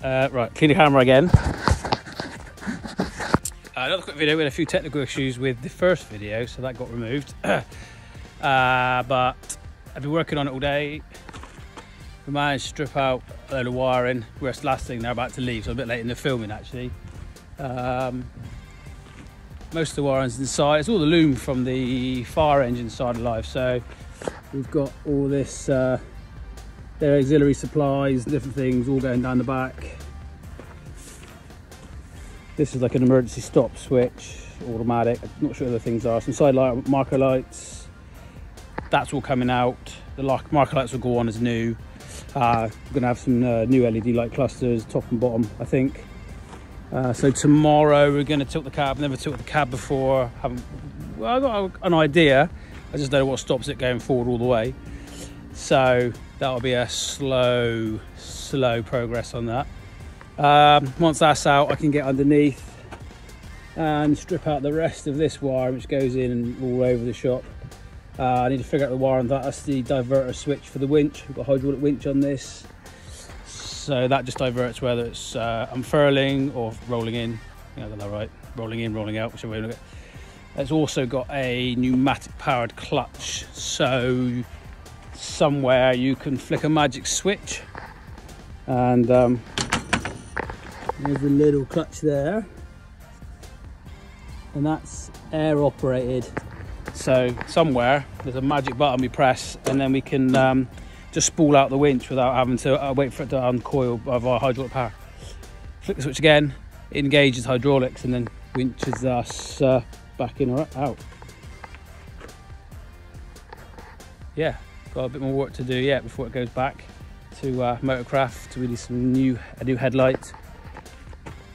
Right, clean the camera again. Another quick video. We had a few technical issues with the first video, so that got removed. But I've been working on it all day. We managed to strip out a load of wiring. We're last thing they're about to leave, so a bit late in the filming actually. Most of the wiring's inside. It's all the loom from the fire engine side of life. So we've got all this, their auxiliary supplies, different things all going down the back. This is like an emergency stop switch, automatic. I'm not sure what the things are. Some side light marker lights. That's all coming out. The marker lights will go on as new. We're gonna have some new LED light clusters, top and bottom, I think. So tomorrow we're gonna tilt the cab. Never tilted the cab before. Well, I got an idea. I just don't know what stops it going forward all the way. So that'll be a slow progress on that. Once that's out, I can get underneath and strip out the rest of this wire, which goes in and all over the shop. I need to figure out the wire on that. That's the diverter switch for the winch. We've got a hydraulic winch on this, so that just diverts whether it's unfurling or rolling in. I don't know, right? Rolling in, rolling out, whichever way you look at it. It's also got a pneumatic powered clutch, so somewhere you can flick a magic switch and there's a little clutch there, and that's air operated. So somewhere there's a magic button we press, and then we can just spool out the winch without having to wait for it to uncoil of our hydraulic power. Flick the switch again, it engages hydraulics and then winches us back in or out. Yeah, got a bit more work to do yet before it goes back to Motorcraft to release a new headlight.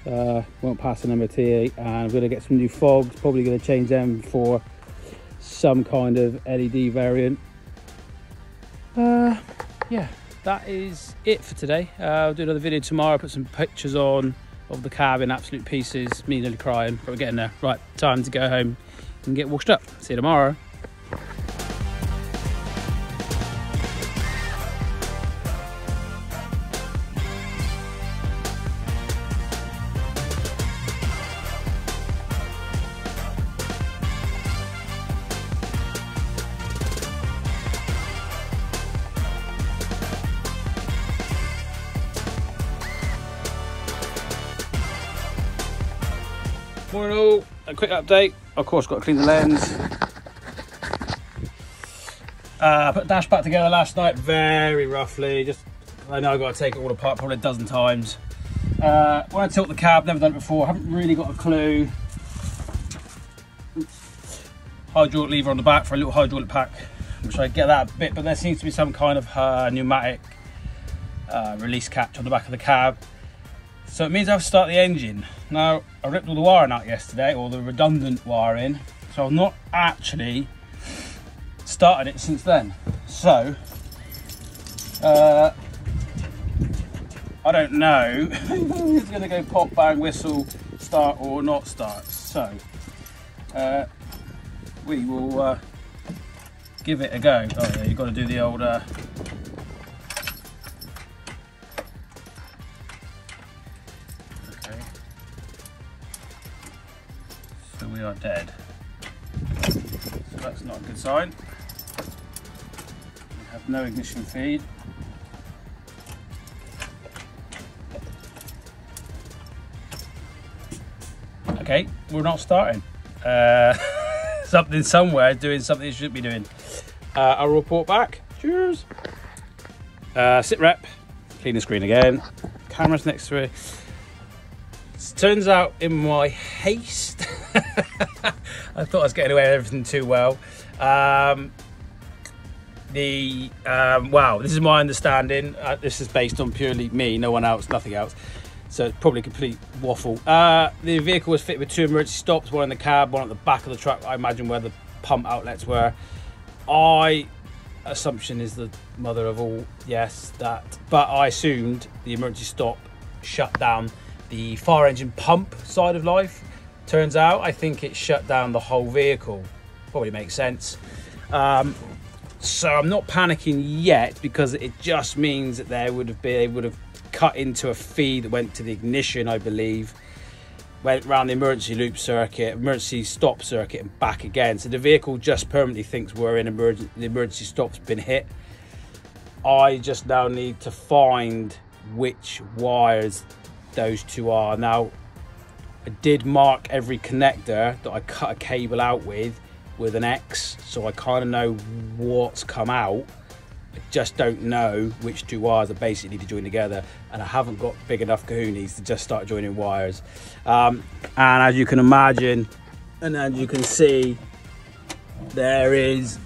Won't pass an MOT, and I'm going to get some new fogs, probably going to change them for some kind of LED variant. Yeah, that is it for today. I'll do another video tomorrow, put some pictures on of the cab in absolute pieces, me nearly crying, but we're getting there. Right, time to go home and get washed up. See you tomorrow. Morning all, a quick update. Of course, got to clean the lens. Put the dash back together last night very roughly. I know I've got to take it all apart probably a dozen times. When I tilt the cab, never done it before, haven't really got a clue. Hydraulic lever on the back for a little hydraulic pack, which I get that a bit, but there seems to be some kind of pneumatic release catch on the back of the cab. So it means I have to start the engine. Now, I ripped all the wiring out yesterday, or the redundant wiring, so I've not actually started it since then. So, I don't know if it's gonna go pop, bang, whistle, start or not start. So, we will give it a go. Oh yeah, you've got to do the old we are dead, so that's not a good sign. We have no ignition feed. Okay, we're not starting. Something somewhere doing something it shouldn't be doing. I'll report back. Cheers. Sit rep, clean the screen again, camera's next to it. Turns out in my haste, I thought I was getting away with everything too well. Wow, this is my understanding. This is based on purely me, no one else, nothing else. So it's probably a complete waffle. The vehicle was fitted with 2 emergency stops, one in the cab, one at the back of the truck, I imagine where the pump outlets were. Assumption is the mother of all, yes, that. But I assumed the emergency stop shut down the fire engine pump side of life. Turns out I think it shut down the whole vehicle. Probably makes sense. So I'm not panicking yet, because it just means that they would have cut into a feed that went to the ignition, I believe, went around the emergency loop circuit, emergency stop circuit, and back again. So the vehicle just permanently thinks we're in the emergency stop's been hit. I just now need to find which wires those two are. Now, I did mark every connector that I cut a cable out with an X, so I kind of know what's come out. I just don't know which two wires I basically need to join together, and I haven't got big enough kahunas to just start joining wires. And as you can imagine, and as you can see, there is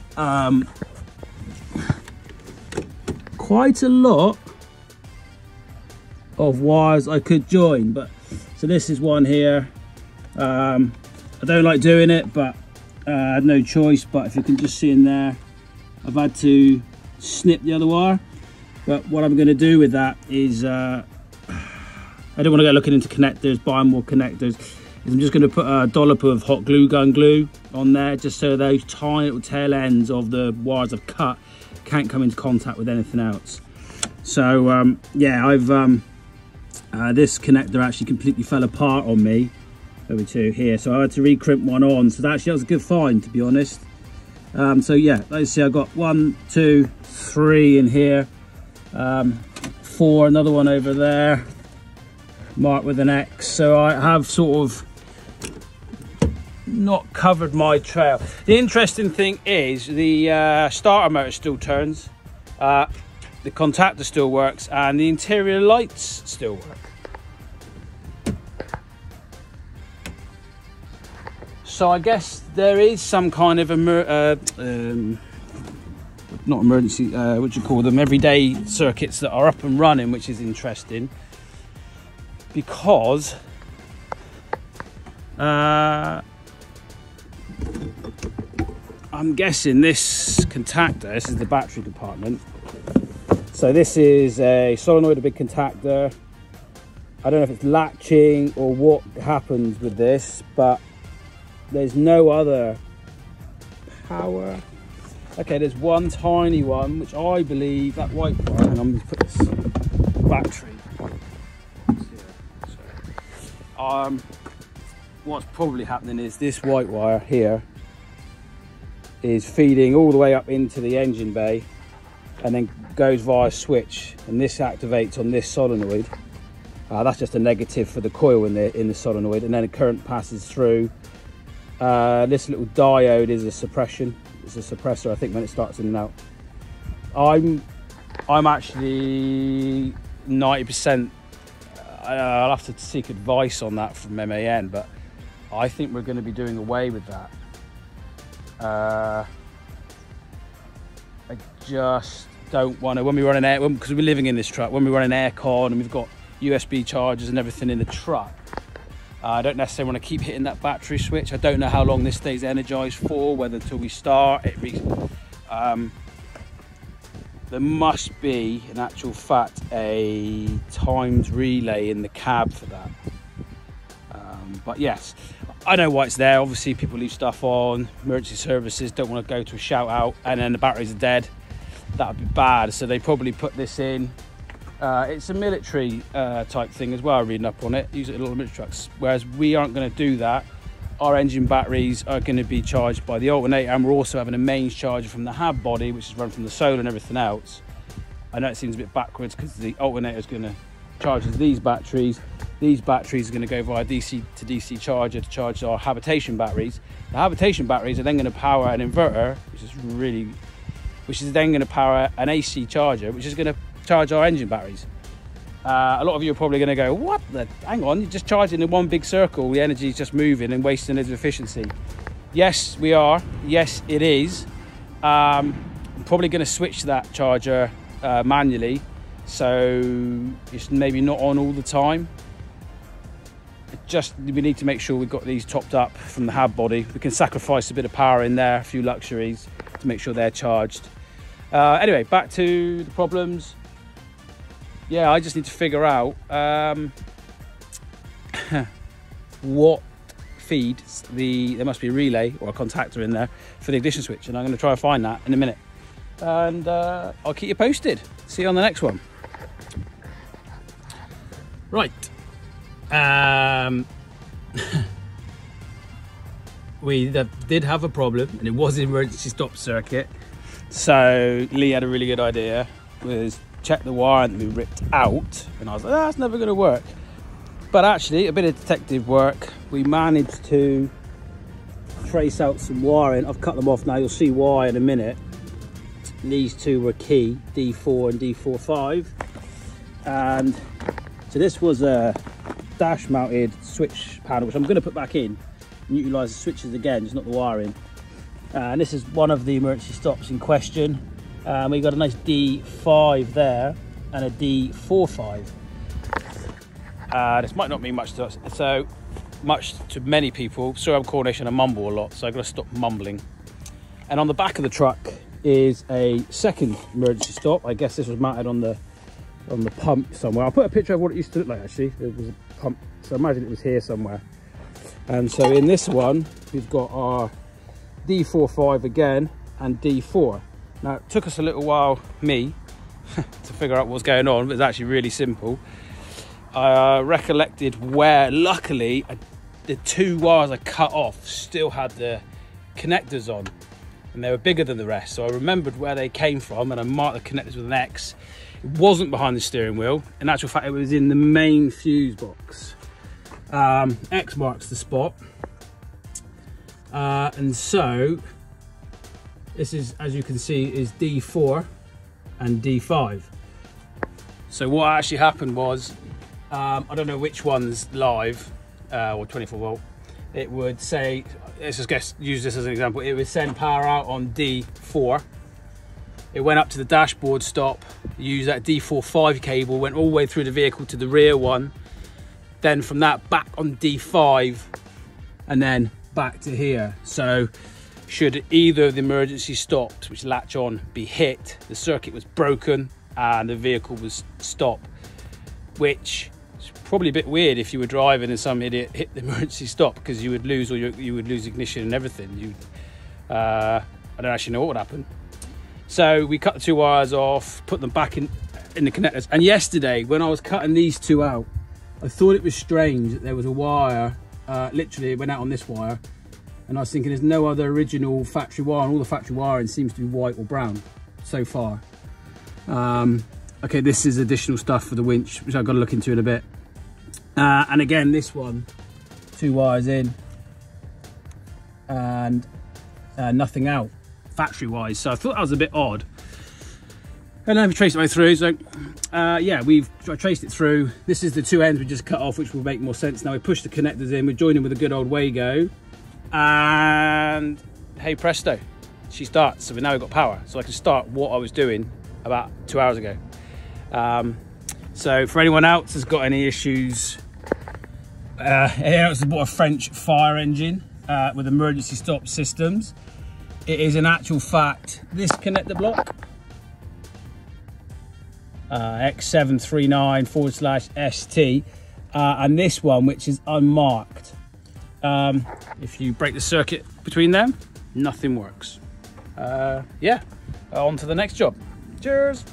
quite a lot of wires I could join. But so this is one here. I don't like doing it, but I had no choice. But if you can just see in there, I've had to snip the other wire. But what I'm going to do with that is I don't want to go looking into connectors, buying more connectors. I'm just going to put a dollop of hot glue gun glue on there, just so those tiny little tail ends of the wires I've cut can't come into contact with anything else. So yeah, I've this connector actually completely fell apart on me over to here, so I had to recrimp one on. So that was a good find, to be honest. So yeah, let's see, I've got 1, 2, 3 in here, 4, another one over there marked with an X. So I have sort of not covered my trail. The interesting thing is the starter motor still turns, the contactor still works, and the interior lights still work. So I guess there is some kind of not emergency, what do you call them, everyday circuits that are up and running, which is interesting, because I'm guessing this contactor, this is the battery compartment. So this is a solenoid, a big contactor. I don't know if it's latching or what happens with this, but there's no other power. Okay, there's one tiny one, which I believe, that white one, and I'm going to put this battery. What's probably happening is this white wire here is feeding all the way up into the engine bay and then goes via a switch, and this activates on this solenoid. That's just a negative for the coil in the solenoid, and then a current passes through. This little diode is a suppression. It's a suppressor, I think, when it starts in and out. I'm actually 90%. I'll have to seek advice on that from MAN, but I think we're going to be doing away with that. I just don't want to, when we run an air, because we're living in this truck, when we run an aircon and we've got USB chargers and everything in the truck, I don't necessarily want to keep hitting that battery switch. I don't know how long this stays energized for, whether until we start it. There must be, in actual fact, a timed relay in the cab for that. But yes, I know why it's there. Obviously, people leave stuff on, emergency services don't want to go to a shout out, and then the batteries are dead. That would be bad. So they probably put this in. It's a military type thing as well, reading up on it. Use it in a lot of military trucks. Whereas we aren't going to do that. Our engine batteries are going to be charged by the alternator, and we're also having a mains charger from the hab body, which is run from the solar and everything else. I know it seems a bit backwards because the alternator is going to charge these batteries. These batteries are going to go via DC to DC charger to charge our habitation batteries. The habitation batteries are then going to power an inverter, which is then going to power an AC charger, which is going to charge our engine batteries. A lot of you are probably going to go, what the, hang on, you're just charging in one big circle, the energy is just moving and wasting its efficiency. Yes, we are. Yes, it is. I'm probably going to switch to that charger manually, so it's maybe not on all the time. We need to make sure we've got these topped up from the hab body. We can sacrifice a bit of power in there, a few luxuries to make sure they're charged. Anyway, back to the problems. Yeah, I just need to figure out what feeds there must be a relay or a contactor in there for the ignition switch, and I'm going to try and find that in a minute. And I'll keep you posted. See you on the next one. Right. We did have a problem, and it was the emergency stop circuit. So Lee had a really good idea, was check the wire that we ripped out, and I was like, that's never going to work. But actually, a bit of detective work, we managed to trace out some wiring. I've cut them off now, you'll see why in a minute. These two were key, D4 and D45. And so this was a dash mounted switch panel, which I'm going to put back in, utilise the switches again, just not the wiring. And this is one of the emergency stops in question. We got a nice D5 there and a D45. This might not mean much to us, so much to many people. Sorry, I'm Cornish and I mumble a lot, so I've got to stop mumbling. And on the back of the truck is a second emergency stop. I guess this was mounted on the pump somewhere. I'll put a picture of what it used to look like actually. There was a pump, so I imagine it was here somewhere. And so in this one, we've got our D45 again and D4. Now it took us a little while, me, to figure out what was going on, but it's actually really simple. I recollected where, luckily, the two wires I cut off still had the connectors on, and they were bigger than the rest. So I remembered where they came from, and I marked the connectors with an X. It wasn't behind the steering wheel. In actual fact, it was in the main fuse box. X marks the spot. And so this is, as you can see, is D4 and D5. So what actually happened was, I don't know which one's live or 24 volt. It would say, let's just use this as an example. It would send power out on D4. It went up to the dashboard stop, used that D45 cable, went all the way through the vehicle to the rear one. Then from that back on D5 and then back to here. So should either of the emergency stops, which latch on, be hit, the circuit was broken and the vehicle was stopped, which is probably a bit weird if you were driving and some idiot hit the emergency stop, because you would lose you would lose ignition and everything. I don't actually know what would happen. So we cut the two wires off, put them back in the connectors. And yesterday when I was cutting these two out, I thought it was strange that there was a wire, literally it went out on this wire, and I was thinking there's no other original factory wire, and all the factory wiring seems to be white or brown so far. Okay, this is additional stuff for the winch, which I've got to look into in a bit. And again, this one, two wires in and nothing out factory wise. So I thought that was a bit odd. And then we traced it way through. So yeah, I traced it through. This is the two ends we just cut off, which will make more sense now. We push the connectors in, we join in with a good old Wago, and hey presto, she starts. So now we've got power, so I can start what I was doing about 2 hours ago. So for anyone else that's got any issues, anyone else has bought a French fire engine with emergency stop systems, it is in actual fact this connector block, X739/ST, and this one, which is unmarked. If you break the circuit between them, nothing works. Yeah, on to the next job. Cheers.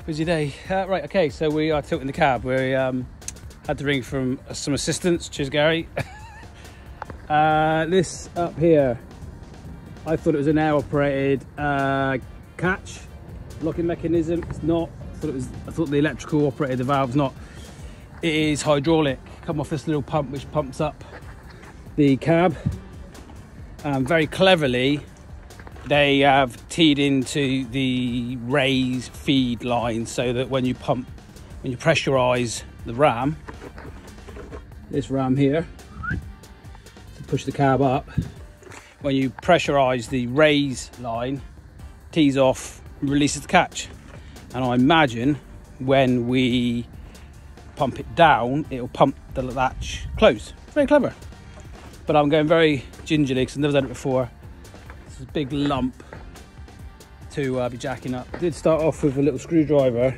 Busy day. Right, okay, so we are tilting the cab. We had to ring from some assistance. Cheers, Gary. This up here, I thought it was an air operated catch locking mechanism. It's not. I thought the electrical operated the valve's not. It is hydraulic. Come off this little pump which pumps up the cab. Very cleverly, they have teed into the raise feed line so that when you pressurize the ram, this ram here, to push the cab up, when you pressurize the raise line, tees off, releases the catch. And I imagine when we pump it down, it'll pump the latch closed. Very clever. But I'm going very gingerly because I've never done it before. It's a big lump to be jacking up. I did start off with a little screwdriver. A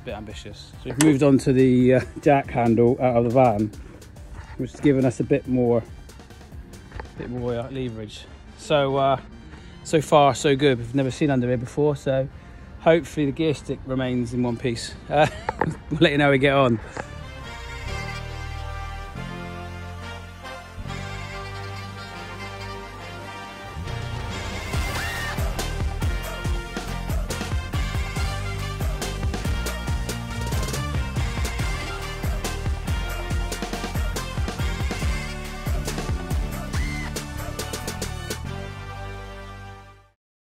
bit ambitious. So we've moved on to the jack handle out of the van. which is giving us a bit more leverage. So so far so good. We've never seen under here before, so hopefully the gear stick remains in one piece. We'll let you know how we get on.